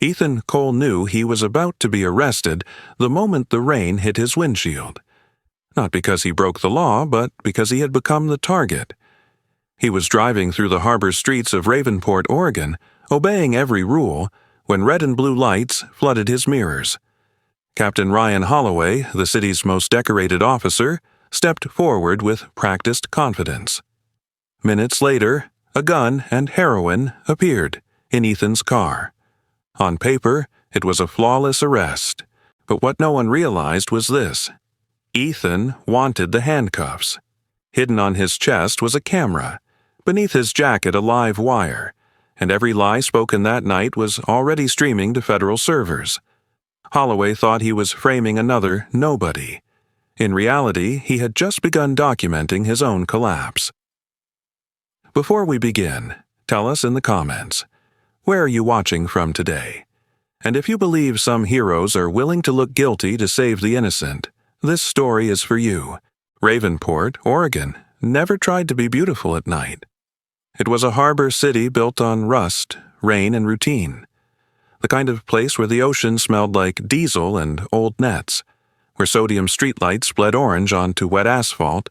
Ethan Cole knew he was about to be arrested the moment the rain hit his windshield. Not because he broke the law, but because he had become the target. He was driving through the harbor streets of Ravenport, Oregon, obeying every rule, when red and blue lights flooded his mirrors. Captain Ryan Holloway, the city's most decorated officer, stepped forward with practiced confidence. Minutes later, a gun and heroin appeared in Ethan's car. On paper, it was a flawless arrest, but what no one realized was this. Ethan wanted the handcuffs. Hidden on his chest was a camera, beneath his jacket a live wire, and every lie spoken that night was already streaming to federal servers. Holloway thought he was framing another nobody. In reality, he had just begun documenting his own collapse. Before we begin, tell us in the comments, where are you watching from today? And if you believe some heroes are willing to look guilty to save the innocent, this story is for you. Ravenport, Oregon, never tried to be beautiful at night. It was a harbor city built on rust, rain, and routine. The kind of place where the ocean smelled like diesel and old nets, where sodium streetlights bled orange onto wet asphalt,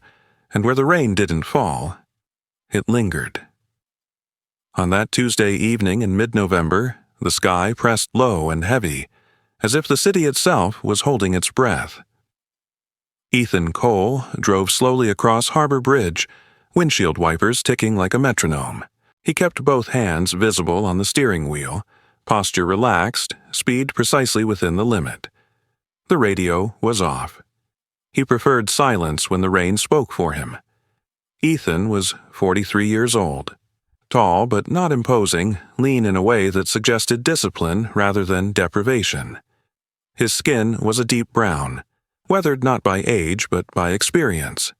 and where the rain didn't fall. It lingered. On that Tuesday evening in mid-November, the sky pressed low and heavy, as if the city itself was holding its breath. Ethan Cole drove slowly across Harbor Bridge, windshield wipers ticking like a metronome. He kept both hands visible on the steering wheel, posture relaxed, speed precisely within the limit. The radio was off. He preferred silence when the rain spoke for him. Ethan was 43 years old. Tall but not imposing, lean in a way that suggested discipline rather than deprivation. His skin was a deep brown, weathered not by age but by experience.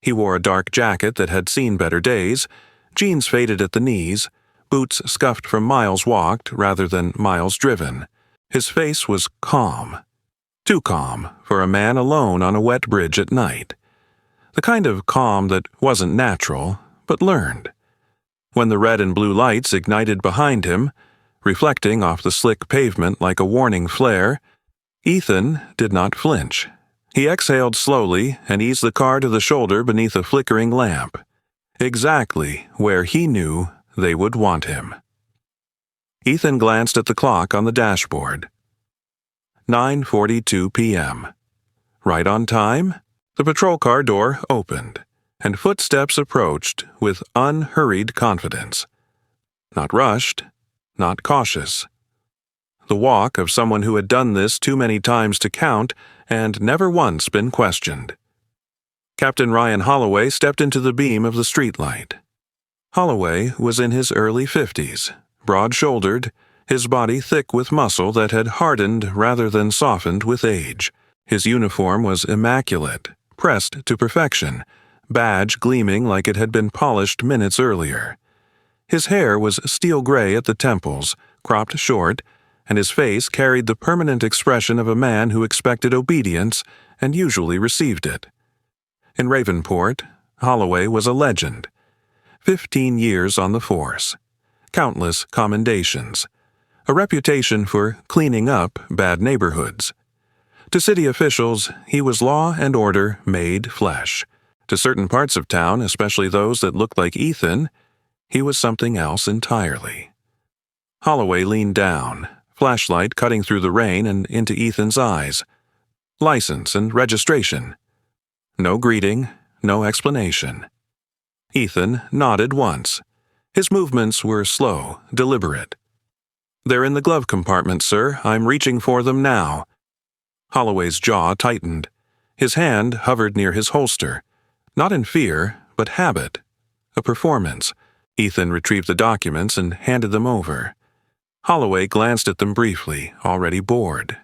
He wore a dark jacket that had seen better days, jeans faded at the knees, boots scuffed from miles walked rather than miles driven. His face was calm. Too calm for a man alone on a wet bridge at night. The kind of calm that wasn't natural, but learned. When the red and blue lights ignited behind him, reflecting off the slick pavement like a warning flare, Ethan did not flinch. He exhaled slowly and eased the car to the shoulder beneath a flickering lamp, exactly where he knew they would want him. Ethan glanced at the clock on the dashboard. 9:42 p.m. Right on time, the patrol car door opened, and footsteps approached with unhurried confidence. Not rushed, not cautious. The walk of someone who had done this too many times to count and never once been questioned. Captain Ryan Holloway stepped into the beam of the streetlight. Holloway was in his early 50s, broad-shouldered, his body thick with muscle that had hardened rather than softened with age. His uniform was immaculate, pressed to perfection, badge gleaming like it had been polished minutes earlier. His hair was steel gray at the temples, cropped short, and his face carried the permanent expression of a man who expected obedience and usually received it. In Ravenport, Holloway was a legend. 15 years on the force, countless commendations, a reputation for cleaning up bad neighborhoods. To city officials, he was law and order made flesh. To certain parts of town, especially those that looked like Ethan, he was something else entirely. Holloway leaned down, flashlight cutting through the rain and into Ethan's eyes. License and registration. No greeting, no explanation. Ethan nodded once. His movements were slow, deliberate. "They're in the glove compartment, sir. I'm reaching for them now." Holloway's jaw tightened. His hand hovered near his holster. Not in fear, but habit. A performance. Ethan retrieved the documents and handed them over. Holloway glanced at them briefly, already bored.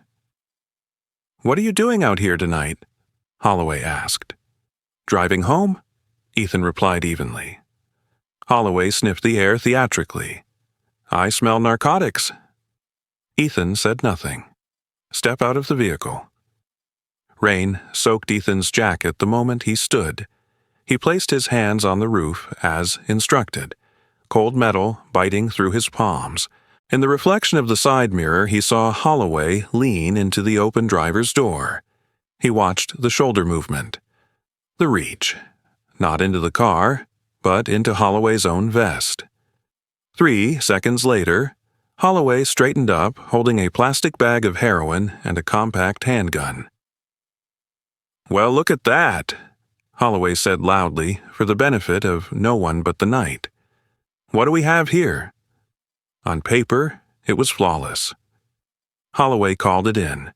"What are you doing out here tonight?" Holloway asked. "Driving home?" Ethan replied evenly. Holloway sniffed the air theatrically. "I smell narcotics." Ethan said nothing. "Step out of the vehicle." Rain soaked Ethan's jacket the moment he stood. He placed his hands on the roof as instructed, cold metal biting through his palms, In the reflection of the side mirror, he saw Holloway lean into the open driver's door. He watched the shoulder movement. The reach. Not into the car, but into Holloway's own vest. 3 seconds later, Holloway straightened up, holding a plastic bag of heroin and a compact handgun. "Well, look at that," Holloway said loudly, for the benefit of no one but the night. "What do we have here?" On paper, it was flawless. Holloway called it in.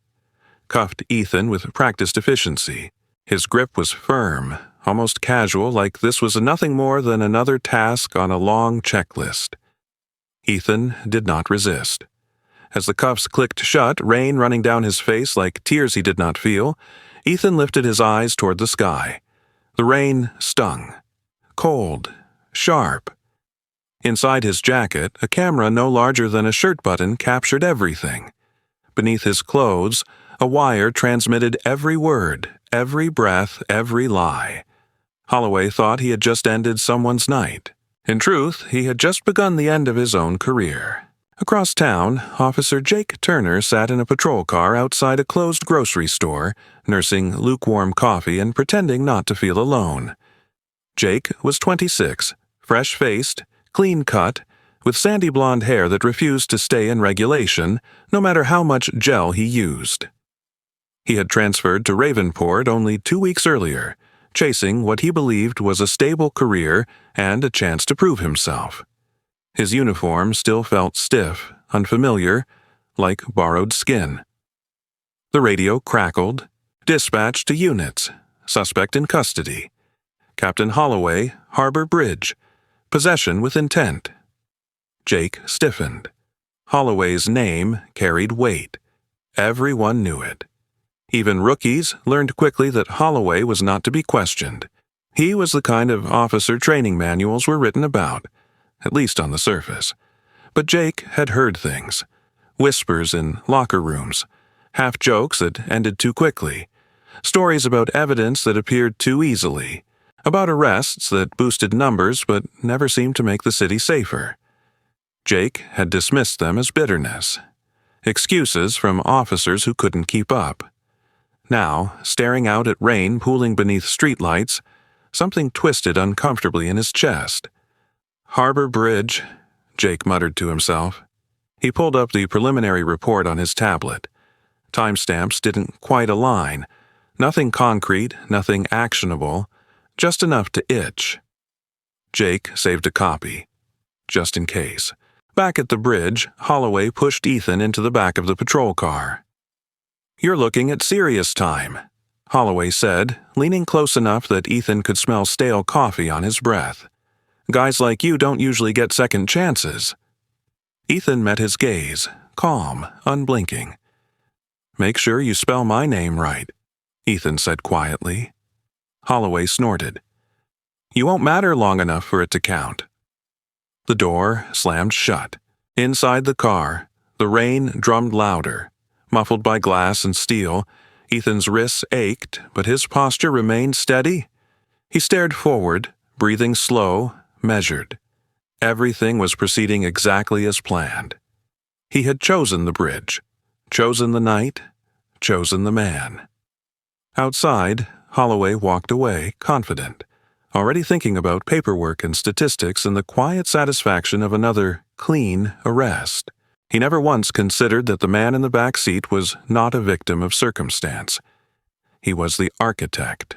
Cuffed Ethan with practiced efficiency. His grip was firm, almost casual, like this was nothing more than another task on a long checklist. Ethan did not resist. As the cuffs clicked shut, rain running down his face like tears he did not feel, Ethan lifted his eyes toward the sky. The rain stung. Cold. Sharp. Inside his jacket, a camera no larger than a shirt button captured everything. Beneath his clothes, a wire transmitted every word, every breath, every lie. Holloway thought he had just ended someone's night. In truth, he had just begun the end of his own career. Across town, Officer Jake Turner sat in a patrol car outside a closed grocery store, nursing lukewarm coffee and pretending not to feel alone. Jake was 26, fresh-faced, clean-cut, with sandy blonde hair that refused to stay in regulation, no matter how much gel he used. He had transferred to Ravenport only 2 weeks earlier, chasing what he believed was a stable career and a chance to prove himself. His uniform still felt stiff, unfamiliar, like borrowed skin. The radio crackled. Dispatch to units. Suspect in custody. Captain Holloway, Harbor Bridge. Possession with intent. Jake stiffened. Holloway's name carried weight. Everyone knew it. Even rookies learned quickly that Holloway was not to be questioned. He was the kind of officer training manuals were written about, at least on the surface. But Jake had heard things. Whispers in locker rooms. Half-jokes that ended too quickly. Stories about evidence that appeared too easily. About arrests that boosted numbers but never seemed to make the city safer. Jake had dismissed them as bitterness. Excuses from officers who couldn't keep up. Now, staring out at rain pooling beneath streetlights, something twisted uncomfortably in his chest. Harbor Bridge, Jake muttered to himself. He pulled up the preliminary report on his tablet. Timestamps didn't quite align. Nothing concrete, nothing actionable, just enough to itch. Jake saved a copy, just in case. Back at the bridge, Holloway pushed Ethan into the back of the patrol car. "You're looking at serious time," Holloway said, leaning close enough that Ethan could smell stale coffee on his breath. "Guys like you don't usually get second chances." Ethan met his gaze, calm, unblinking. "Make sure you spell my name right," Ethan said quietly. Holloway snorted. "You won't matter long enough for it to count." The door slammed shut. Inside the car, the rain drummed louder. Muffled by glass and steel, Ethan's wrists ached, but his posture remained steady. He stared forward, breathing slow, measured. Everything was proceeding exactly as planned. He had chosen the bridge, chosen the night, chosen the man. Outside, Holloway walked away, confident, already thinking about paperwork and statistics and the quiet satisfaction of another clean arrest. He never once considered that the man in the back seat was not a victim of circumstance. He was the architect.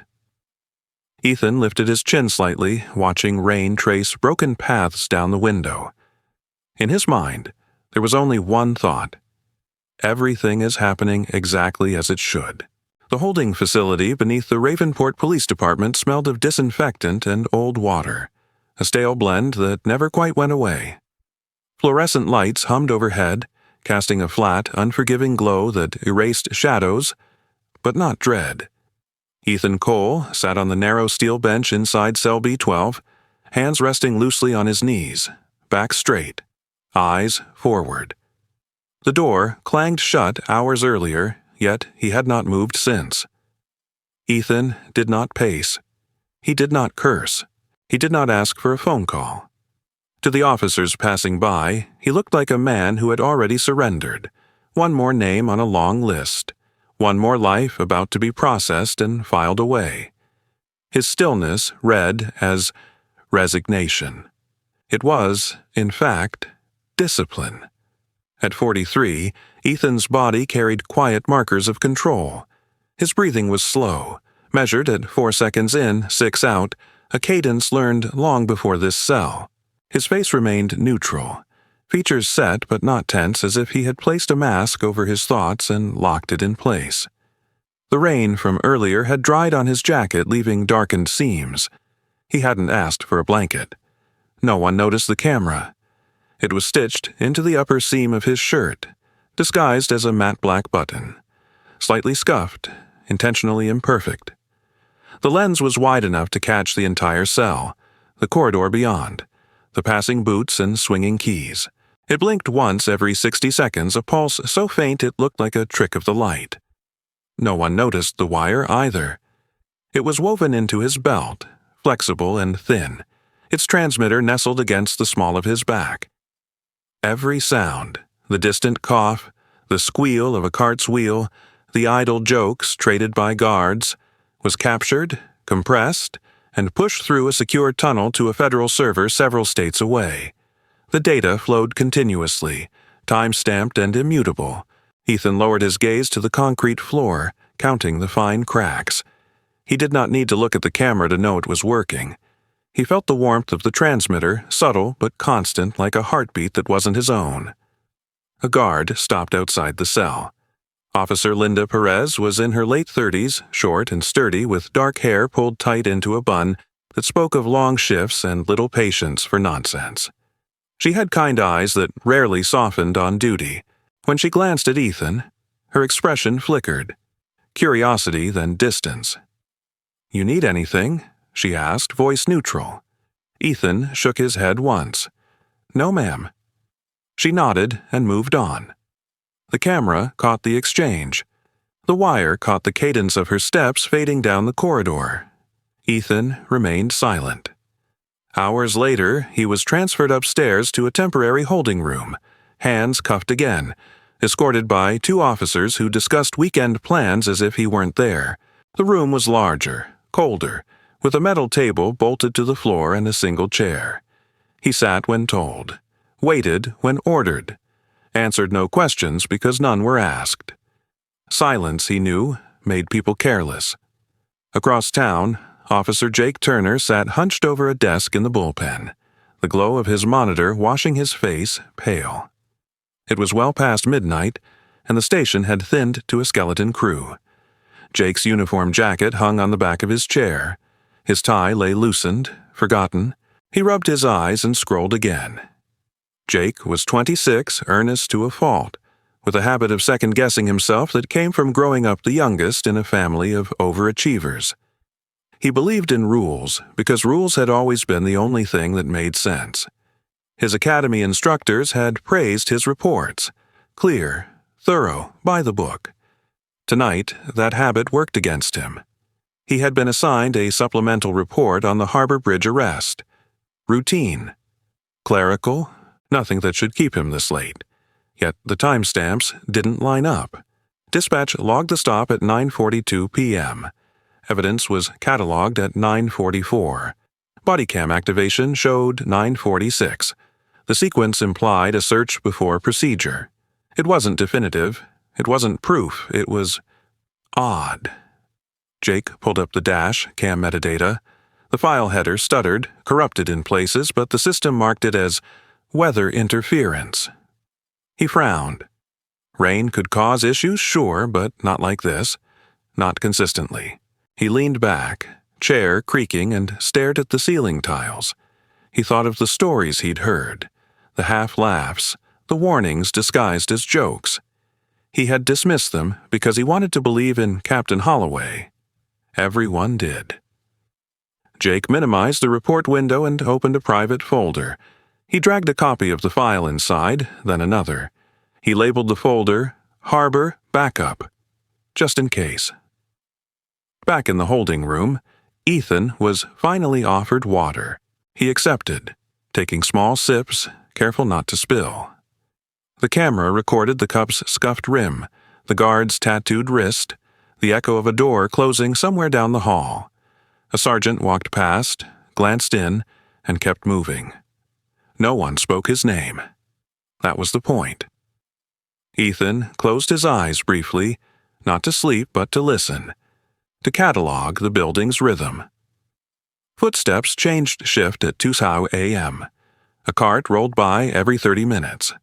Ethan lifted his chin slightly, watching rain trace broken paths down the window. In his mind, there was only one thought. Everything is happening exactly as it should. The holding facility beneath the Ravenport Police Department smelled of disinfectant and old water, a stale blend that never quite went away. Fluorescent lights hummed overhead, casting a flat, unforgiving glow that erased shadows, but not dread. Ethan Cole sat on the narrow steel bench inside cell B12, hands resting loosely on his knees, back straight, eyes forward. The door clanged shut hours earlier, yet he had not moved since. Ethan did not pace. He did not curse. He did not ask for a phone call. To the officers passing by, he looked like a man who had already surrendered. One more name on a long list. One more life about to be processed and filed away. His stillness read as resignation. It was, in fact, discipline. At 43, Ethan's body carried quiet markers of control. His breathing was slow, measured at 4 seconds in, 6 out, a cadence learned long before this cell. His face remained neutral, features set but not tense, as if he had placed a mask over his thoughts and locked it in place. The rain from earlier had dried on his jacket, leaving darkened seams. He hadn't asked for a blanket. No one noticed the camera. It was stitched into the upper seam of his shirt, disguised as a matte black button. Slightly scuffed, intentionally imperfect. The lens was wide enough to catch the entire cell, the corridor beyond, the passing boots and swinging keys. It blinked once every 60 seconds, a pulse so faint it looked like a trick of the light. No one noticed the wire either. It was woven into his belt, flexible and thin, its transmitter nestled against the small of his back. Every sound, the distant cough, the squeal of a cart's wheel, the idle jokes traded by guards, was captured, compressed, and pushed through a secure tunnel to a federal server several states away. The data flowed continuously, time-stamped and immutable. Ethan lowered his gaze to the concrete floor, counting the fine cracks. He did not need to look at the camera to know it was working. He felt the warmth of the transmitter, subtle but constant, like a heartbeat that wasn't his own. A guard stopped outside the cell. Officer Linda Perez was in her late 30s, short and sturdy, with dark hair pulled tight into a bun that spoke of long shifts and little patience for nonsense. She had kind eyes that rarely softened on duty. When she glanced at Ethan, her expression flickered. Curiosity, then distance. "You need anything?" she asked, voice neutral. Ethan shook his head once. "No, ma'am." She nodded and moved on. The camera caught the exchange. The wire caught the cadence of her steps fading down the corridor. Ethan remained silent. Hours later, he was transferred upstairs to a temporary holding room, hands cuffed again, escorted by 2 officers who discussed weekend plans as if he weren't there. The room was larger, colder, with a metal table bolted to the floor and a single chair. He sat when told, waited when ordered, answered no questions because none were asked. Silence, he knew, made people careless. Across town, Officer Jake Turner sat hunched over a desk in the bullpen, the glow of his monitor washing his face pale. It was well past midnight, and the station had thinned to a skeleton crew. Jake's uniform jacket hung on the back of his chair. His tie lay loosened, forgotten. He rubbed his eyes and scrolled again. Jake was 26, earnest to a fault, with a habit of second-guessing himself that came from growing up the youngest in a family of overachievers. He believed in rules because rules had always been the only thing that made sense. His academy instructors had praised his reports, clear, thorough, by the book. Tonight, that habit worked against him. He had been assigned a supplemental report on the Harbor Bridge arrest. Routine. Clerical. Nothing that should keep him this late. Yet the timestamps didn't line up. Dispatch logged the stop at 9:42 p.m. Evidence was cataloged at 9:44. Bodycam activation showed 9:46. The sequence implied a search before procedure. It wasn't definitive. It wasn't proof. It was odd. Jake pulled up the dash, cam metadata. The file header stuttered, corrupted in places, but the system marked it as weather interference. He frowned. Rain could cause issues, sure, but not like this. Not consistently. He leaned back, chair creaking, and stared at the ceiling tiles. He thought of the stories he'd heard, the half-laughs, the warnings disguised as jokes. He had dismissed them because he wanted to believe in Captain Holloway. Everyone did. Jake minimized the report window and opened a private folder. He dragged a copy of the file inside, then another. He labeled the folder Harbor Backup, just in case. Back in the holding room, Ethan was finally offered water. He accepted. taking small sips, careful not to spill. The camera recorded the cup's scuffed rim, the guard's tattooed wrist, the echo of a door closing somewhere down the hall. A sergeant walked past, glanced in, and kept moving. No one spoke his name. That was the point. Ethan closed his eyes briefly, not to sleep but to listen, to catalog the building's rhythm. Footsteps changed shift at 2 a.m. A cart rolled by every 30 minutes.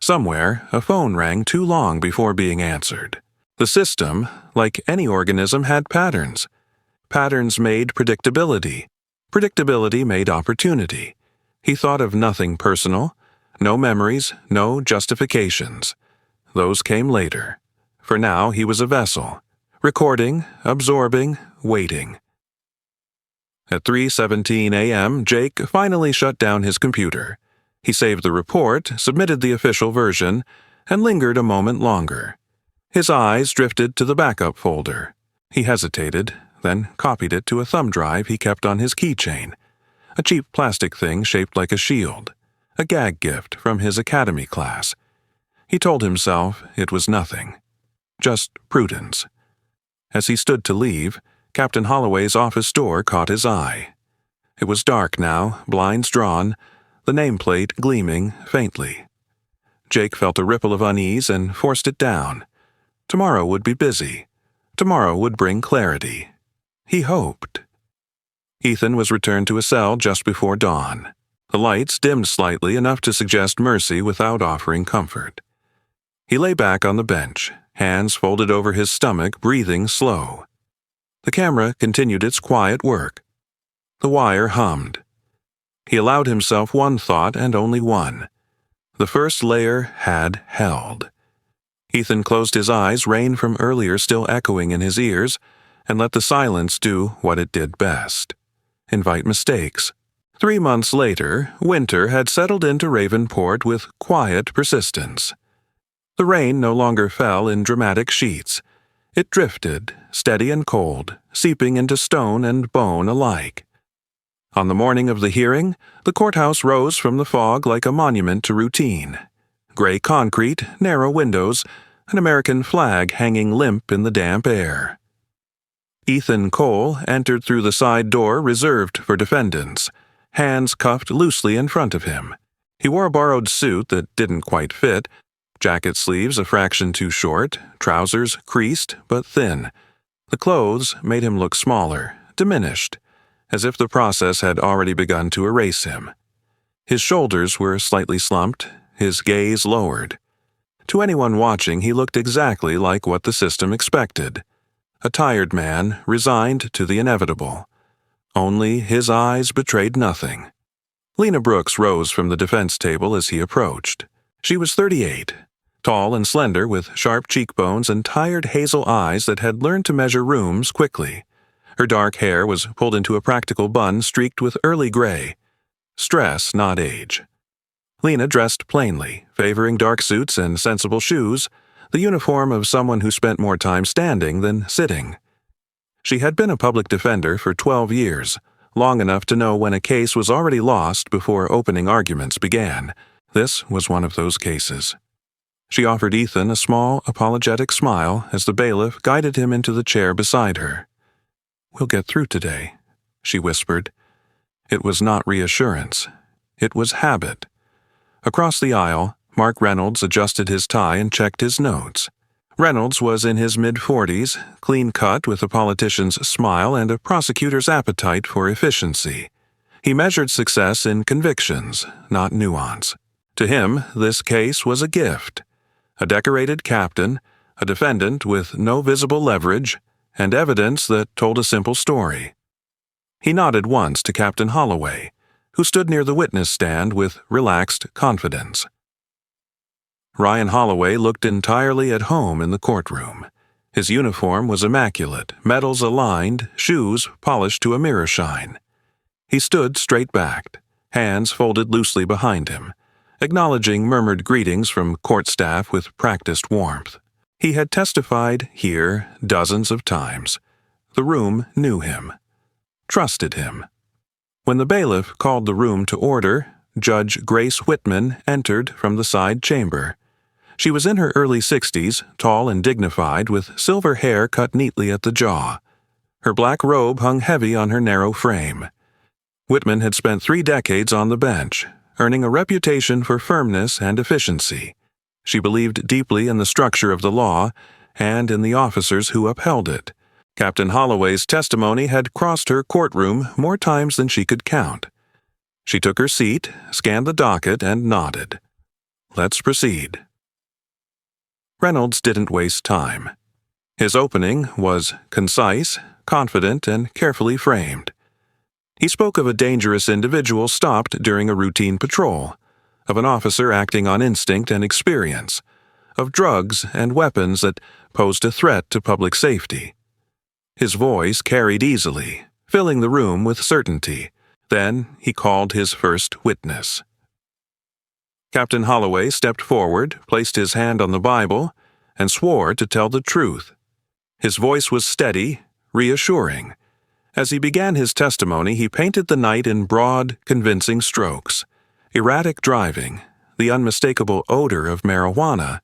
Somewhere, a phone rang too long before being answered. The system, like any organism, had patterns. Patterns made predictability. Predictability made opportunity. He thought of nothing personal, no memories, no justifications. Those came later. For now, he was a vessel, recording, absorbing, waiting. At 3:17 a.m., Jake finally shut down his computer. He saved the report, submitted the official version, and lingered a moment longer. His eyes drifted to the backup folder. He hesitated, then copied it to a thumb drive he kept on his keychain, a cheap plastic thing shaped like a shield, a gag gift from his academy class. He told himself it was nothing, just prudence. As he stood to leave, Captain Holloway's office door caught his eye. It was dark now, blinds drawn, the nameplate gleaming faintly. Jake felt a ripple of unease and forced it down. Tomorrow would be busy. Tomorrow would bring clarity. He hoped. Ethan was returned to his cell just before dawn. The lights dimmed slightly, enough to suggest mercy without offering comfort. He lay back on the bench, hands folded over his stomach, breathing slow. The camera continued its quiet work. The wire hummed. He allowed himself one thought and only one. The first layer had held. Ethan closed his eyes, rain from earlier still echoing in his ears, and let the silence do what it did best: invite mistakes. 3 months later, winter had settled into Ravenport with quiet persistence. The rain no longer fell in dramatic sheets. It drifted, steady and cold, seeping into stone and bone alike. On the morning of the hearing, the courthouse rose from the fog like a monument to routine. Gray concrete, narrow windows, an American flag hanging limp in the damp air. Ethan Cole entered through the side door reserved for defendants, hands cuffed loosely in front of him. He wore a borrowed suit that didn't quite fit, jacket sleeves a fraction too short, trousers creased but thin. The clothes made him look smaller, diminished, as if the process had already begun to erase him. His shoulders were slightly slumped, his gaze lowered. To anyone watching, he looked exactly like what the system expected. A tired man, resigned to the inevitable. Only his eyes betrayed nothing. Lena Brooks rose from the defense table as he approached. She was 38, tall and slender with sharp cheekbones and tired hazel eyes that had learned to measure rooms quickly. Her dark hair was pulled into a practical bun streaked with early gray. Stress, not age. Lena dressed plainly, favoring dark suits and sensible shoes, the uniform of someone who spent more time standing than sitting. She had been a public defender for 12 years, long enough to know when a case was already lost before opening arguments began. This was one of those cases. She offered Ethan a small, apologetic smile as the bailiff guided him into the chair beside her. "We'll get through today," she whispered. It was not reassurance. It was habit. Across the aisle, Mark Reynolds adjusted his tie and checked his notes. Reynolds was in his mid-40s, clean-cut with a politician's smile and a prosecutor's appetite for efficiency. He measured success in convictions, not nuance. To him, this case was a gift. A decorated captain, a defendant with no visible leverage, and evidence that told a simple story. He nodded once to Captain Holloway, who stood near the witness stand with relaxed confidence. Ryan Holloway looked entirely at home in the courtroom. His uniform was immaculate, medals aligned, shoes polished to a mirror shine. He stood straight-backed, hands folded loosely behind him, acknowledging murmured greetings from court staff with practiced warmth. He had testified here dozens of times. The room knew him, trusted him. When the bailiff called the room to order, Judge Grace Whitman entered from the side chamber. She was in her early 60s, tall and dignified, with silver hair cut neatly at the jaw. Her black robe hung heavy on her narrow frame. Whitman had spent 3 decades on the bench, earning a reputation for firmness and efficiency. She believed deeply in the structure of the law and in the officers who upheld it. Captain Holloway's testimony had crossed her courtroom more times than she could count. She took her seat, scanned the docket, and nodded. "Let's proceed." Reynolds didn't waste time. His opening was concise, confident, and carefully framed. He spoke of a dangerous individual stopped during a routine patrol, of an officer acting on instinct and experience, of drugs and weapons that posed a threat to public safety. His voice carried easily, filling the room with certainty. Then he called his first witness. Captain Holloway stepped forward, placed his hand on the Bible, and swore to tell the truth. His voice was steady, reassuring. As he began his testimony, he painted the night in broad, convincing strokes. Erratic driving, the unmistakable odor of marijuana,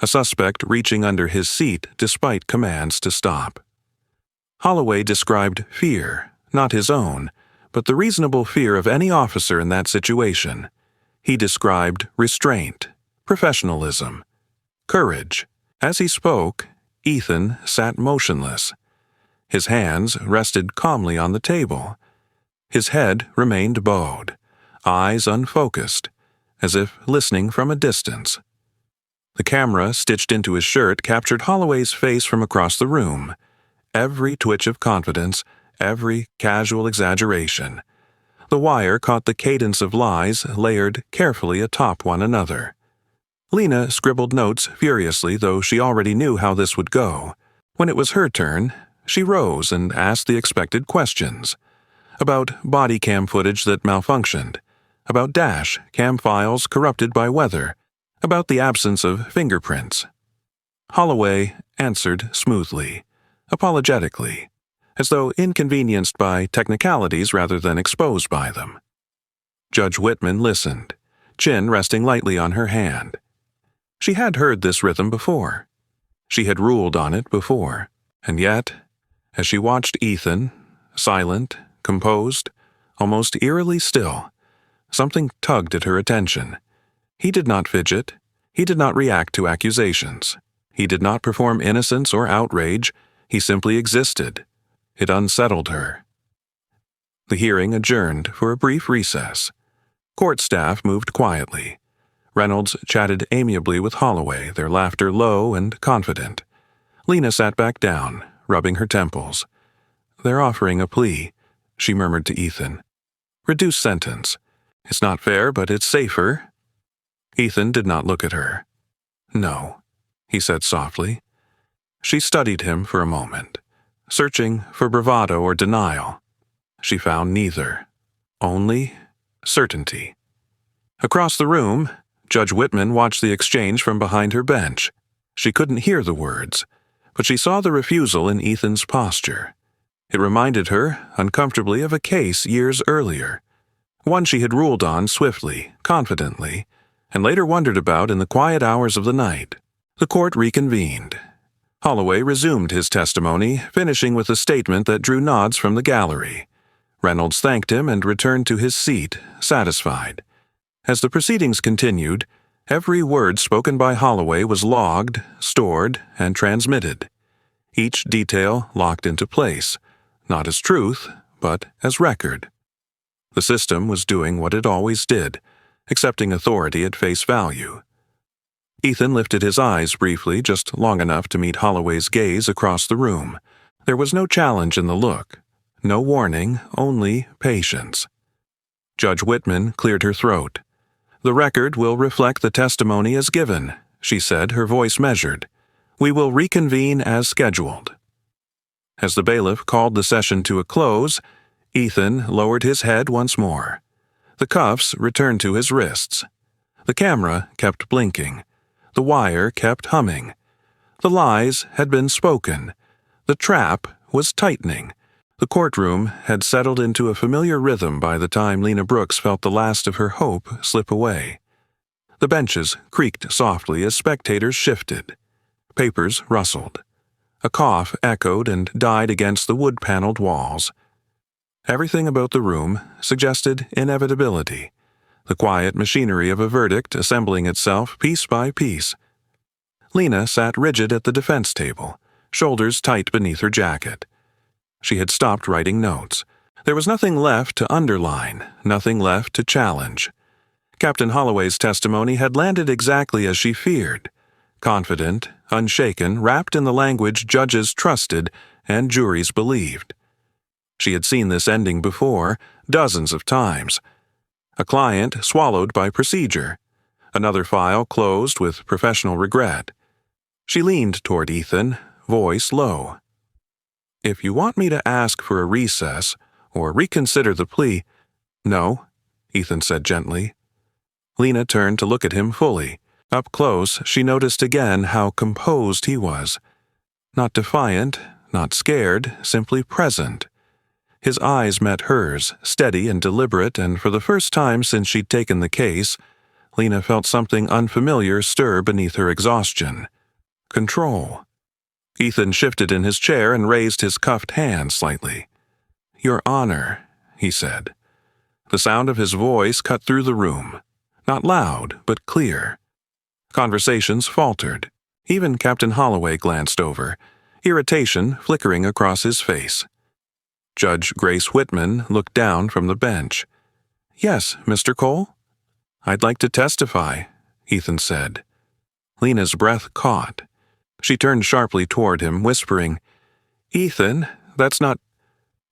a suspect reaching under his seat despite commands to stop. Holloway described fear, not his own, but the reasonable fear of any officer in that situation. He described restraint, professionalism, courage. As he spoke, Ethan sat motionless. His hands rested calmly on the table. His head remained bowed, eyes unfocused, as if listening from a distance. The camera stitched into his shirt captured Holloway's face from across the room. Every twitch of confidence, every casual exaggeration. The wire caught the cadence of lies layered carefully atop one another. Lena scribbled notes furiously, though she already knew how this would go. When it was her turn, she rose and asked the expected questions. About body cam footage that malfunctioned. About dash cam files corrupted by weather. About the absence of fingerprints. Holloway answered smoothly, apologetically, as though inconvenienced by technicalities rather than exposed by them. Judge Whitman listened, chin resting lightly on her hand. She had heard this rhythm before. She had ruled on it before. And yet, as she watched Ethan, silent, composed, almost eerily still, something tugged at her attention. He did not fidget. He did not react to accusations. He did not perform innocence or outrage. He simply existed. It unsettled her. The hearing adjourned for a brief recess. Court staff moved quietly. Reynolds chatted amiably with Holloway, their laughter low and confident. Lena sat back down, rubbing her temples. "They're offering a plea," she murmured to Ethan. "Reduced sentence. It's not fair, but it's safer." Ethan did not look at her. "No," he said softly. She studied him for a moment, searching for bravado or denial. She found neither. Only certainty. Across the room, Judge Whitman watched the exchange from behind her bench. She couldn't hear the words, but she saw the refusal in Ethan's posture. It reminded her, uncomfortably, of a case years earlier, one she had ruled on swiftly, confidently, and later wondered about in the quiet hours of the night. The court reconvened. Holloway resumed his testimony, finishing with a statement that drew nods from the gallery. Reynolds thanked him and returned to his seat, satisfied. As the proceedings continued, every word spoken by Holloway was logged, stored, and transmitted. Each detail locked into place, not as truth, but as record. The system was doing what it always did, accepting authority at face value. Ethan lifted his eyes briefly, just long enough to meet Holloway's gaze across the room. There was no challenge in the look, no warning, only patience. Judge Whitman cleared her throat. "The record will reflect the testimony as given," she said, her voice measured. "We will reconvene as scheduled." As the bailiff called the session to a close, Ethan lowered his head once more. The cuffs returned to his wrists. The camera kept blinking. The wire kept humming. The lies had been spoken. The trap was tightening. The courtroom had settled into a familiar rhythm by the time Lena Brooks felt the last of her hope slip away. The benches creaked softly as spectators shifted. Papers rustled. A cough echoed and died against the wood-paneled walls. Everything about the room suggested inevitability, the quiet machinery of a verdict assembling itself piece by piece. Lena sat rigid at the defense table, shoulders tight beneath her jacket. She had stopped writing notes. There was nothing left to underline, nothing left to challenge. Captain Holloway's testimony had landed exactly as she feared, confident, unshaken, wrapped in the language judges trusted and juries believed. She had seen this ending before, dozens of times. A client swallowed by procedure, another file closed with professional regret. She leaned toward Ethan, voice low. "If you want me to ask for a recess or reconsider the plea—" "No," Ethan said gently. Lena turned to look at him fully. Up close, she noticed again how composed he was. Not defiant, not scared, simply present. His eyes met hers, steady and deliberate, and for the first time since she'd taken the case, Lena felt something unfamiliar stir beneath her exhaustion. Control. Ethan shifted in his chair and raised his cuffed hand slightly. "Your Honor," he said. The sound of his voice cut through the room. Not loud, but clear. Conversations faltered. Even Captain Holloway glanced over, irritation flickering across his face. Judge Grace Whitman looked down from the bench. "Yes, Mr. Cole?" "I'd like to testify," Ethan said. Lena's breath caught. She turned sharply toward him, whispering, "Ethan, that's not—"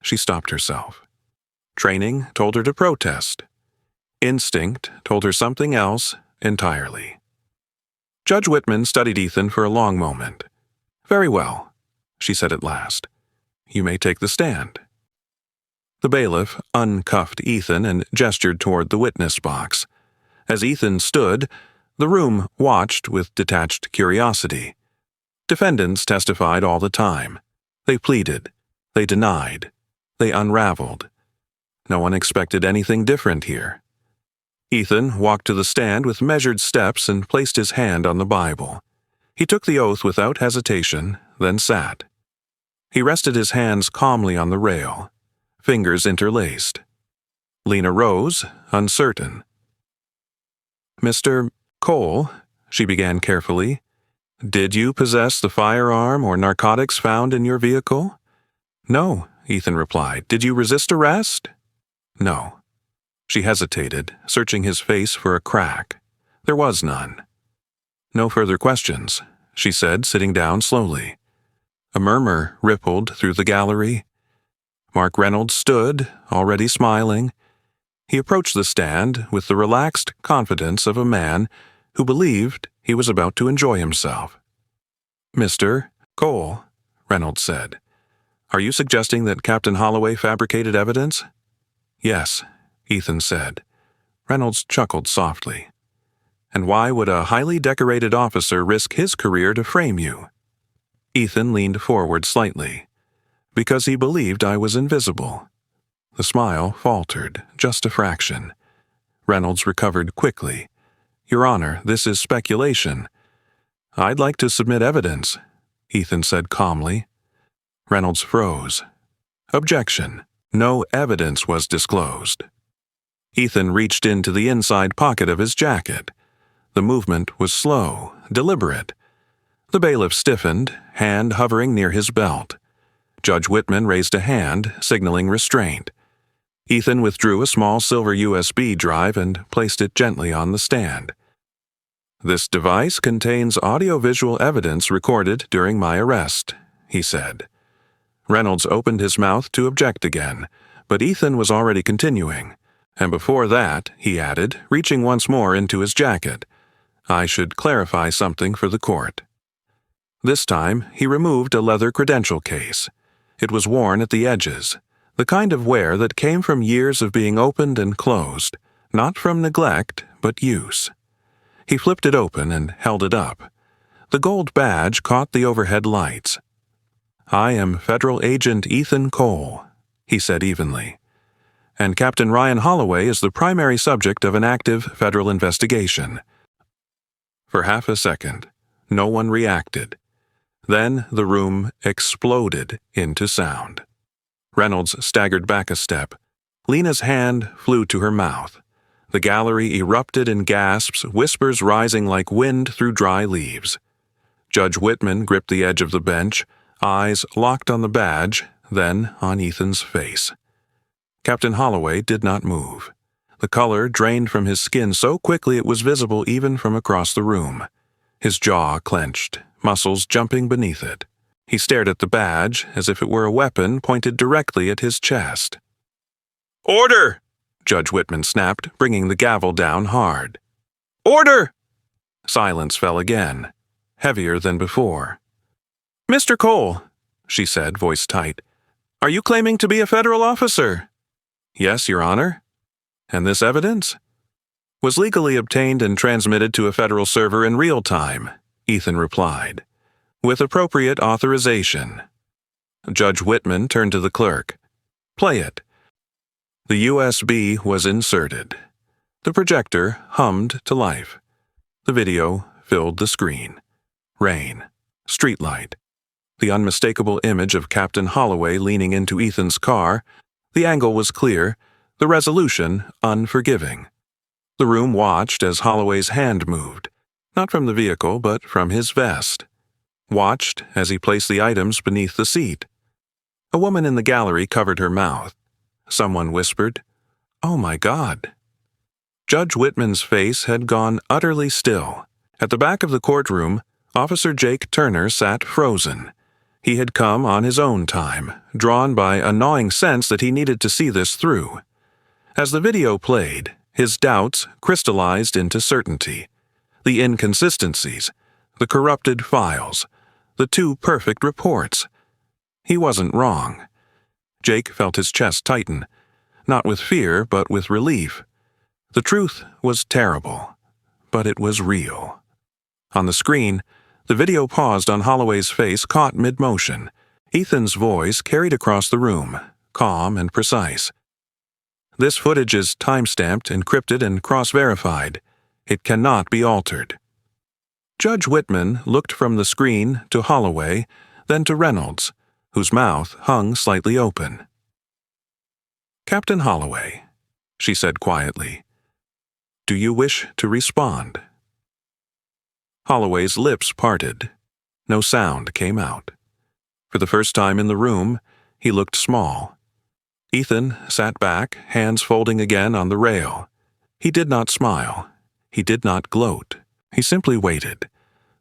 She stopped herself. Training told her to protest. Instinct told her something else entirely. Judge Whitman studied Ethan for a long moment. "Very well," she said at last. "You may take the stand." The bailiff uncuffed Ethan and gestured toward the witness box. As Ethan stood, the room watched with detached curiosity. Defendants testified all the time. They pleaded. They denied. They unraveled. No one expected anything different here. Ethan walked to the stand with measured steps and placed his hand on the Bible. He took the oath without hesitation, then sat. He rested his hands calmly on the rail, fingers interlaced. Lena rose, uncertain. "Mr. Cole," she began carefully, "did you possess the firearm or narcotics found in your vehicle?" "No," Ethan replied. "Did you resist arrest?" "No." She hesitated, searching his face for a crack. There was none. "No further questions," she said, sitting down slowly. A murmur rippled through the gallery. Mark Reynolds stood, already smiling. He approached the stand with the relaxed confidence of a man who believed he was about to enjoy himself. "Mr. Cole," Reynolds said, "are you suggesting that Captain Holloway fabricated evidence?" "Yes," Ethan said. Reynolds chuckled softly. "And why would a highly decorated officer risk his career to frame you?" Ethan leaned forward slightly. "Because he believed I was invisible." The smile faltered, just a fraction. Reynolds recovered quickly. "Your Honor, this is speculation." "I'd like to submit evidence," Ethan said calmly. Reynolds froze. "Objection. No evidence was disclosed." Ethan reached into the inside pocket of his jacket. The movement was slow, deliberate. The bailiff stiffened, hand hovering near his belt. Judge Whitman raised a hand, signaling restraint. Ethan withdrew a small silver USB drive and placed it gently on the stand. "This device contains audiovisual evidence recorded during my arrest," he said. Reynolds opened his mouth to object again, but Ethan was already continuing. "And before that," he added, reaching once more into his jacket, "I should clarify something for the court." This time, he removed a leather credential case. It was worn at the edges, the kind of wear that came from years of being opened and closed, not from neglect, but use. He flipped it open and held it up. The gold badge caught the overhead lights. "I am Federal Agent Ethan Cole," he said evenly. "And Captain Ryan Holloway is the primary subject of an active federal investigation." For half a second, no one reacted. Then the room exploded into sound. Reynolds staggered back a step. Lena's hand flew to her mouth. The gallery erupted in gasps, whispers rising like wind through dry leaves. Judge Whitman gripped the edge of the bench, eyes locked on the badge, then on Ethan's face. Captain Holloway did not move. The color drained from his skin so quickly it was visible even from across the room. His jaw clenched, muscles jumping beneath it. He stared at the badge as if it were a weapon pointed directly at his chest. "Order!" Judge Whitman snapped, bringing the gavel down hard. "Order!" Silence fell again, heavier than before. "Mr. Cole," she said, voice tight, "are you claiming to be a federal officer?" "Yes, Your Honor." "And this evidence?" "Was legally obtained and transmitted to a federal server in real time," Ethan replied, "with appropriate authorization." Judge Whitman turned to the clerk. "Play it." The USB was inserted. The projector hummed to life. The video filled the screen. Rain. Streetlight. The unmistakable image of Captain Holloway leaning into Ethan's car. The angle was clear, the resolution unforgiving. The room watched as Holloway's hand moved, not from the vehicle but from his vest. Watched as he placed the items beneath the seat. A woman in the gallery covered her mouth. Someone whispered, "Oh my God." Judge Whitman's face had gone utterly still. At the back of the courtroom, Officer Jake Turner sat frozen. He had come on his own time, drawn by a gnawing sense that he needed to see this through. As the video played, his doubts crystallized into certainty. The inconsistencies, the corrupted files, the too perfect reports. He wasn't wrong. Jake felt his chest tighten, not with fear but with relief. The truth was terrible, but it was real. On the screen, the video paused on Holloway's face, caught mid-motion. Ethan's voice carried across the room, calm and precise. "This footage is time-stamped, encrypted, and cross-verified. It cannot be altered." Judge Whitman looked from the screen to Holloway, then to Reynolds, whose mouth hung slightly open. "Captain Holloway," she said quietly, "do you wish to respond?" Holloway's lips parted. No sound came out. For the first time in the room, he looked small. Ethan sat back, hands folding again on the rail. He did not smile. He did not gloat. He simply waited.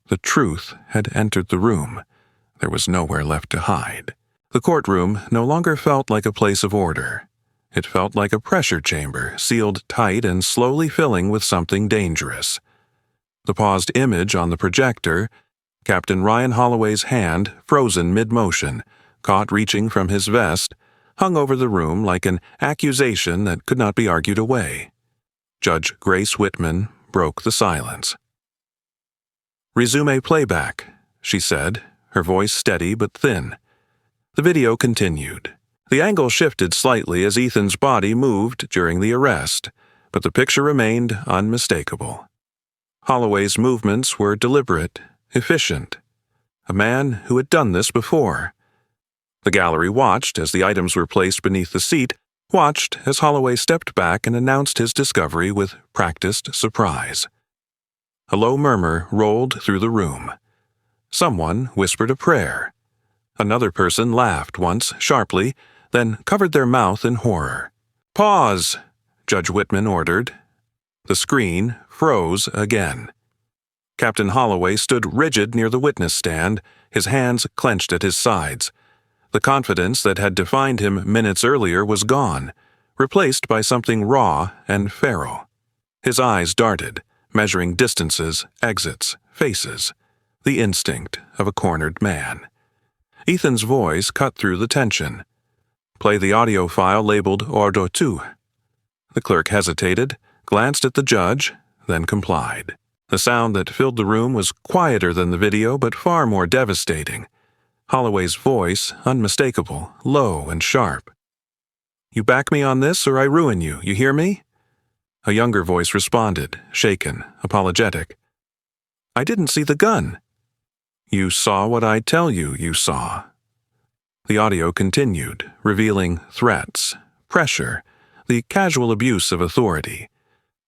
The truth had entered the room. There was nowhere left to hide. The courtroom no longer felt like a place of order. It felt like a pressure chamber, sealed tight and slowly filling with something dangerous. The paused image on the projector, Captain Ryan Holloway's hand, frozen mid-motion, caught reaching from his vest, hung over the room like an accusation that could not be argued away. Judge Grace Whitman broke the silence. "Resume playback," she said, her voice steady but thin. The video continued. The angle shifted slightly as Ethan's body moved during the arrest, but the picture remained unmistakable. Holloway's movements were deliberate, efficient. A man who had done this before. The gallery watched as the items were placed beneath the seat, watched as Holloway stepped back and announced his discovery with practiced surprise. A low murmur rolled through the room. Someone whispered a prayer. Another person laughed once, sharply, then covered their mouth in horror. "Pause," Judge Whitman ordered. The screen froze again. Captain Holloway stood rigid near the witness stand, his hands clenched at his sides. The confidence that had defined him minutes earlier was gone, replaced by something raw and feral. His eyes darted, measuring distances, exits, faces, the instinct of a cornered man. Ethan's voice cut through the tension. "Play the audio file labeled Ordo 2. The clerk hesitated, glanced at the judge, then complied. The sound that filled the room was quieter than the video, but far more devastating. Holloway's voice, unmistakable, low and sharp. You back me on this or I ruin you, you hear me? A younger voice responded, shaken, apologetic. I didn't see the gun. You saw what I tell you you saw. The audio continued, revealing threats, pressure, the casual abuse of authority.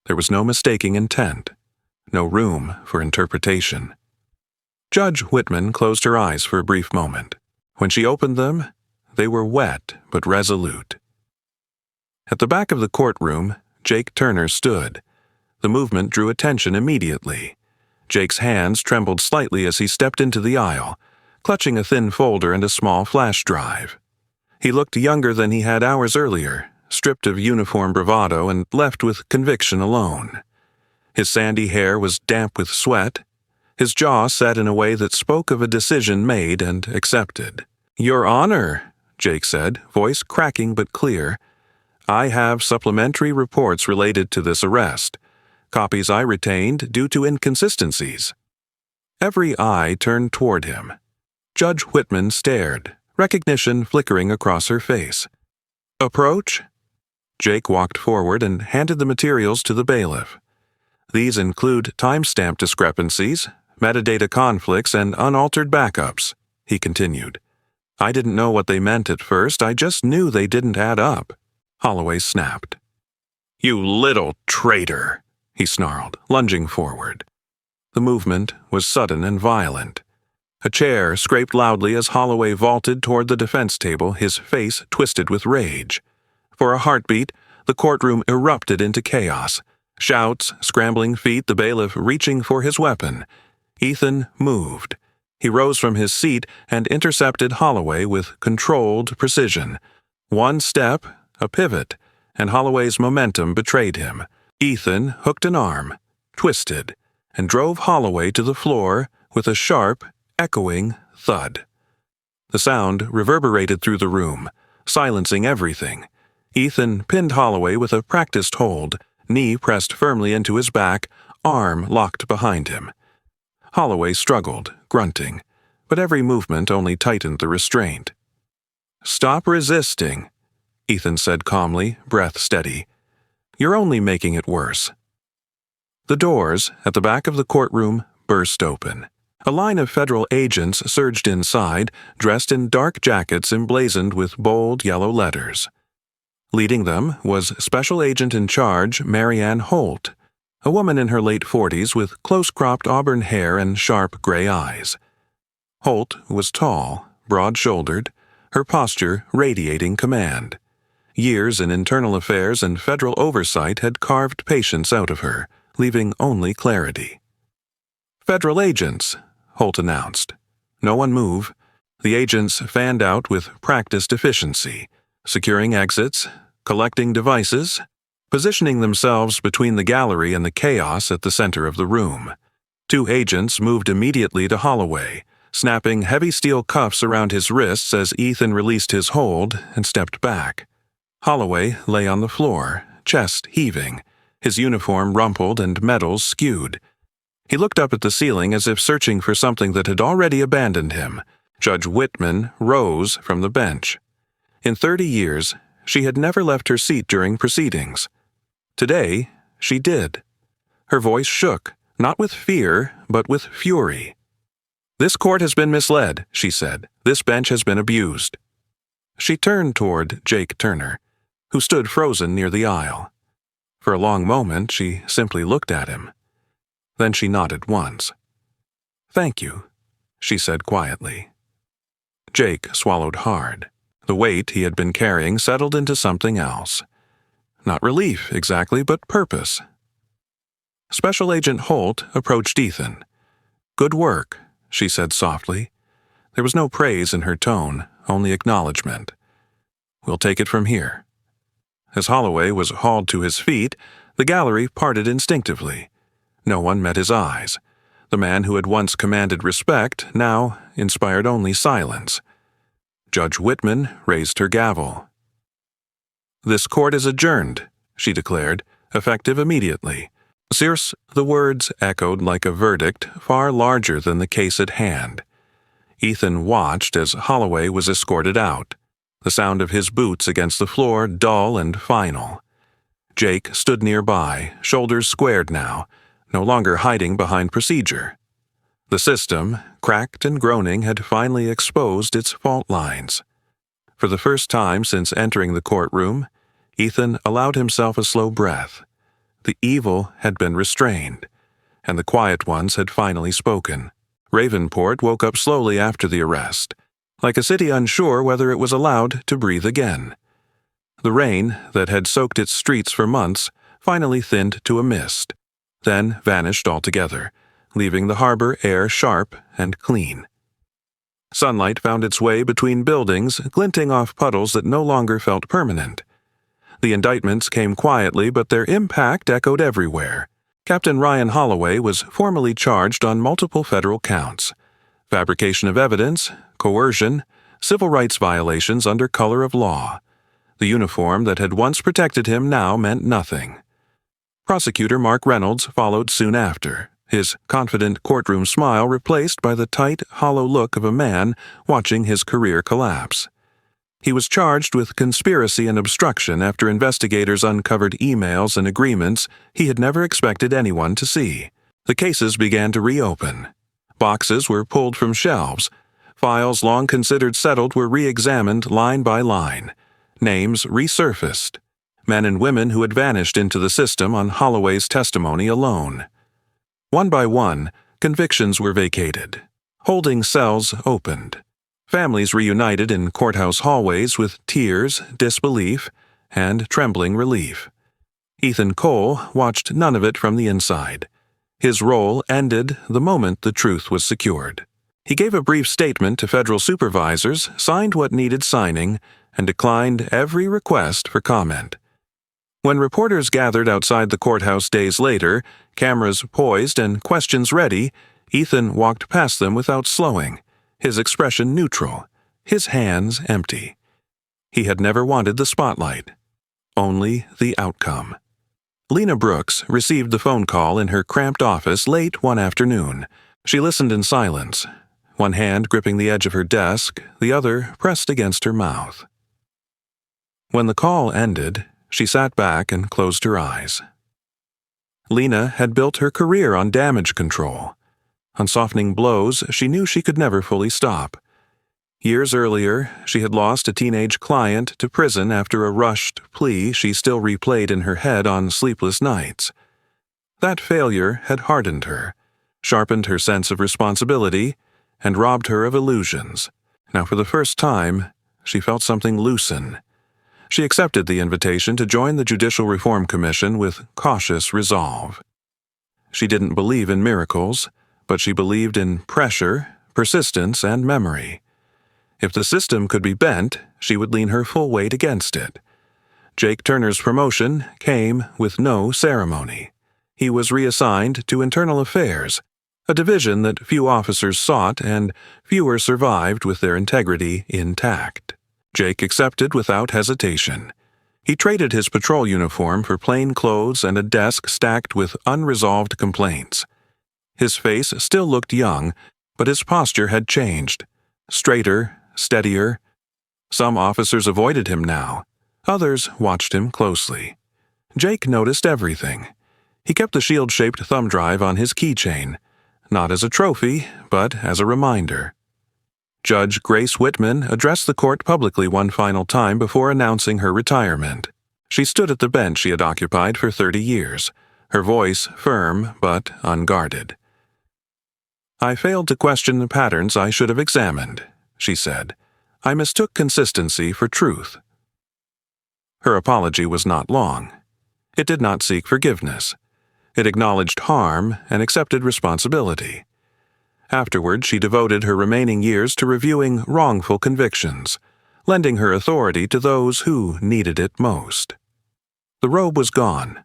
There was no mistaking intent, no room for interpretation. Judge Whitman closed her eyes for a brief moment. When she opened them, they were wet but resolute. At the back of the courtroom, Jake Turner stood. The movement drew attention immediately. Jake's hands trembled slightly as he stepped into the aisle, clutching a thin folder and a small flash drive. He looked younger than he had hours earlier, stripped of uniform bravado and left with conviction alone. His sandy hair was damp with sweat, his jaw set in a way that spoke of a decision made and accepted. Your Honor, Jake said, voice cracking but clear, I have supplementary reports related to this arrest, copies I retained due to inconsistencies. Every eye turned toward him. Judge Whitman stared, recognition flickering across her face. Approach? Jake walked forward and handed the materials to the bailiff. These include timestamp discrepancies, metadata conflicts, and unaltered backups, he continued. I didn't know what they meant at first, I just knew they didn't add up. Holloway snapped. You little traitor, he snarled, lunging forward. The movement was sudden and violent. A chair scraped loudly as Holloway vaulted toward the defense table, his face twisted with rage. For a heartbeat, the courtroom erupted into chaos. Shouts, scrambling feet, the bailiff reaching for his weapon. Ethan moved. He rose from his seat and intercepted Holloway with controlled precision. One step, a pivot, and Holloway's momentum betrayed him. Ethan hooked an arm, twisted, and drove Holloway to the floor with a sharp, echoing thud. The sound reverberated through the room, silencing everything. Ethan pinned Holloway with a practiced hold, knee pressed firmly into his back, arm locked behind him. Holloway struggled, grunting, but every movement only tightened the restraint. Stop resisting, Ethan said calmly, breath steady. You're only making it worse. The doors at the back of the courtroom burst open. A line of federal agents surged inside, dressed in dark jackets emblazoned with bold yellow letters. Leading them was Special Agent in Charge Marianne Holt, a woman in her late 40s with close-cropped auburn hair and sharp gray eyes. Holt was tall, broad-shouldered, her posture radiating command. Years in internal affairs and federal oversight had carved patience out of her, leaving only clarity. Federal agents, Holt announced. No one move. The agents fanned out with practiced efficiency, securing exits, collecting devices, positioning themselves between the gallery and the chaos at the center of the room. Two agents moved immediately to Holloway, snapping heavy steel cuffs around his wrists as Ethan released his hold and stepped back. Holloway lay on the floor, chest heaving, his uniform rumpled and medals skewed. He looked up at the ceiling as if searching for something that had already abandoned him. Judge Whitman rose from the bench. In 30 years, she had never left her seat during proceedings. Today, she did. Her voice shook, not with fear, but with fury. This court has been misled, she said. This bench has been abused. She turned toward Jake Turner, who stood frozen near the aisle. For a long moment, she simply looked at him. Then she nodded once. Thank you, she said quietly. Jake swallowed hard. The weight he had been carrying settled into something else. Not relief, exactly, but purpose. Special Agent Holt approached Ethan. Good work, she said softly. There was no praise in her tone, only acknowledgement. We'll take it from here. As Holloway was hauled to his feet, the gallery parted instinctively. No one met his eyes. The man who had once commanded respect now inspired only silence. Judge Whitman raised her gavel. This court is adjourned, she declared, effective immediately. Circe, the words echoed like a verdict far larger than the case at hand. Ethan watched as Holloway was escorted out. the sound of his boots against the floor dull and final. Jake stood nearby, shoulders squared now, no longer hiding behind procedure. The system, cracked and groaning, had finally exposed its fault lines. For the first time since entering the courtroom, Ethan allowed himself a slow breath. The evil had been restrained, and the quiet ones had finally spoken. Ravenport woke up slowly after the arrest, like a city unsure whether it was allowed to breathe again. The rain that had soaked its streets for months finally thinned to a mist, then vanished altogether, leaving the harbor air sharp and clean. Sunlight found its way between buildings, glinting off puddles that no longer felt permanent. The indictments came quietly, but their impact echoed everywhere. Captain Ryan Holloway was formally charged on multiple federal counts: fabrication of evidence, coercion, civil rights violations under color of law. The uniform that had once protected him now meant nothing. Prosecutor Mark Reynolds followed soon after, his confident courtroom smile replaced by the tight, hollow look of a man watching his career collapse. He was charged with conspiracy and obstruction after investigators uncovered emails and agreements he had never expected anyone to see. The cases began to reopen. Boxes were pulled from shelves. Files long considered settled were re-examined line by line. Names resurfaced. Men and women who had vanished into the system on Holloway's testimony alone. One by one, convictions were vacated. Holding cells opened. Families reunited in courthouse hallways with tears, disbelief, and trembling relief. Ethan Cole watched none of it from the inside. His role ended the moment the truth was secured. He gave a brief statement to federal supervisors, signed what needed signing, and declined every request for comment. When reporters gathered outside the courthouse days later, cameras poised and questions ready, Ethan walked past them without slowing, his expression neutral, his hands empty. He had never wanted the spotlight, only the outcome. Lena Brooks received the phone call in her cramped office late one afternoon. She listened in silence, one hand gripping the edge of her desk, the other pressed against her mouth. When the call ended, she sat back and closed her eyes. Lena had built her career on damage control. On softening blows, she knew she could never fully stop. Years earlier, she had lost a teenage client to prison after a rushed plea she still replayed in her head on sleepless nights. That failure had hardened her, sharpened her sense of responsibility, and robbed her of illusions. Now, for the first time, she felt something loosen. She accepted the invitation to join the Judicial Reform Commission with cautious resolve. She didn't believe in miracles, but she believed in pressure, persistence, and memory. If the system could be bent, she would lean her full weight against it. Jake Turner's promotion came with no ceremony. He was reassigned to Internal Affairs, a division that few officers sought and fewer survived with their integrity intact. Jake accepted without hesitation. He traded his patrol uniform for plain clothes and a desk stacked with unresolved complaints. His face still looked young, but his posture had changed. Straighter, steadier. Some officers avoided him now. Others watched him closely. Jake noticed everything. He kept the shield-shaped thumb drive on his keychain, not as a trophy, but as a reminder. Judge Grace Whitman addressed the court publicly one final time before announcing her retirement. She stood at the bench she had occupied for 30 years, her voice firm but unguarded. "I failed to question the patterns I should have examined," she said. "I mistook consistency for truth." Her apology was not long. It did not seek forgiveness. It acknowledged harm and accepted responsibility. Afterward, she devoted her remaining years to reviewing wrongful convictions, lending her authority to those who needed it most. The robe was gone.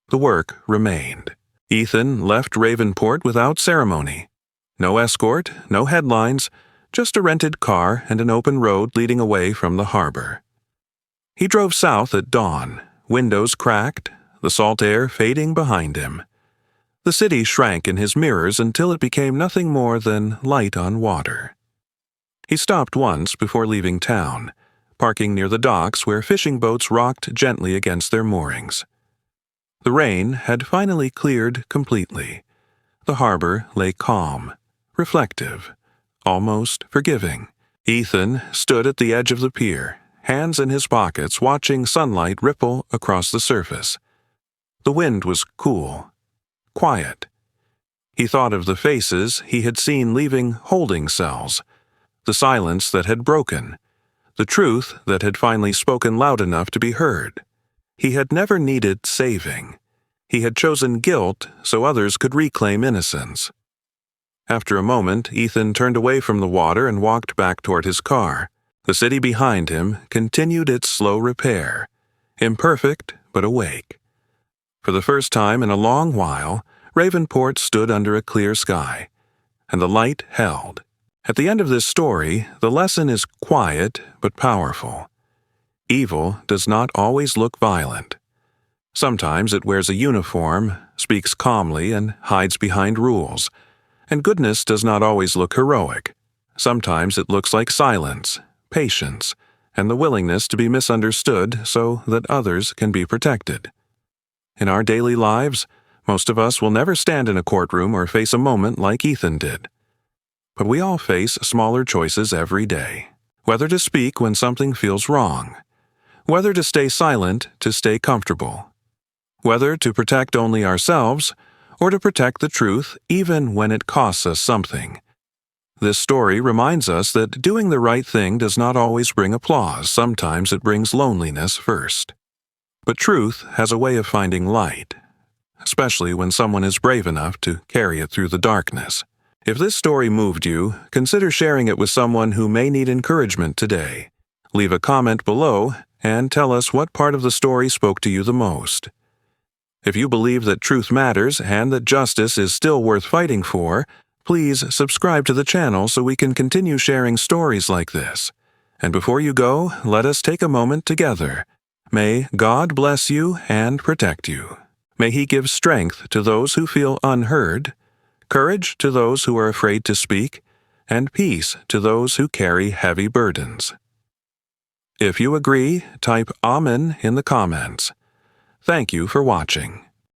The work remained. Ethan left Ravenport without ceremony. No escort, no headlines, just a rented car and an open road leading away from the harbor. He drove south at dawn, windows cracked, the salt air fading behind him. The city shrank in his mirrors until it became nothing more than light on water. He stopped once before leaving town, parking near the docks where fishing boats rocked gently against their moorings. The rain had finally cleared completely. The harbor lay calm, reflective, almost forgiving. Ethan stood at the edge of the pier, hands in his pockets, watching sunlight ripple across the surface. The wind was cool, quiet. He thought of the faces he had seen leaving holding cells, the silence that had broken, the truth that had finally spoken loud enough to be heard. He had never needed saving. He had chosen guilt so others could reclaim innocence. After a moment, Ethan turned away from the water and walked back toward his car. The city behind him continued its slow repair, imperfect but awake. For the first time in a long while, Ravenport stood under a clear sky, and the light held. At the end of this story, the lesson is quiet but powerful. Evil does not always look violent. Sometimes it wears a uniform, speaks calmly, and hides behind rules. And goodness does not always look heroic. Sometimes it looks like silence, patience, and the willingness to be misunderstood so that others can be protected. In our daily lives, most of us will never stand in a courtroom or face a moment like Ethan did. But we all face smaller choices every day. Whether to speak when something feels wrong. Whether to stay silent to stay comfortable. Whether to protect only ourselves or to protect the truth even when it costs us something. This story reminds us that doing the right thing does not always bring applause. Sometimes it brings loneliness first. But truth has a way of finding light, especially when someone is brave enough to carry it through the darkness. If this story moved you, consider sharing it with someone who may need encouragement today. Leave a comment below and tell us what part of the story spoke to you the most. If you believe that truth matters and that justice is still worth fighting for, please subscribe to the channel so we can continue sharing stories like this. And before you go, let us take a moment together. May God bless you and protect you. May He give strength to those who feel unheard, courage to those who are afraid to speak, and peace to those who carry heavy burdens. If you agree, type Amen in the comments. Thank you for watching.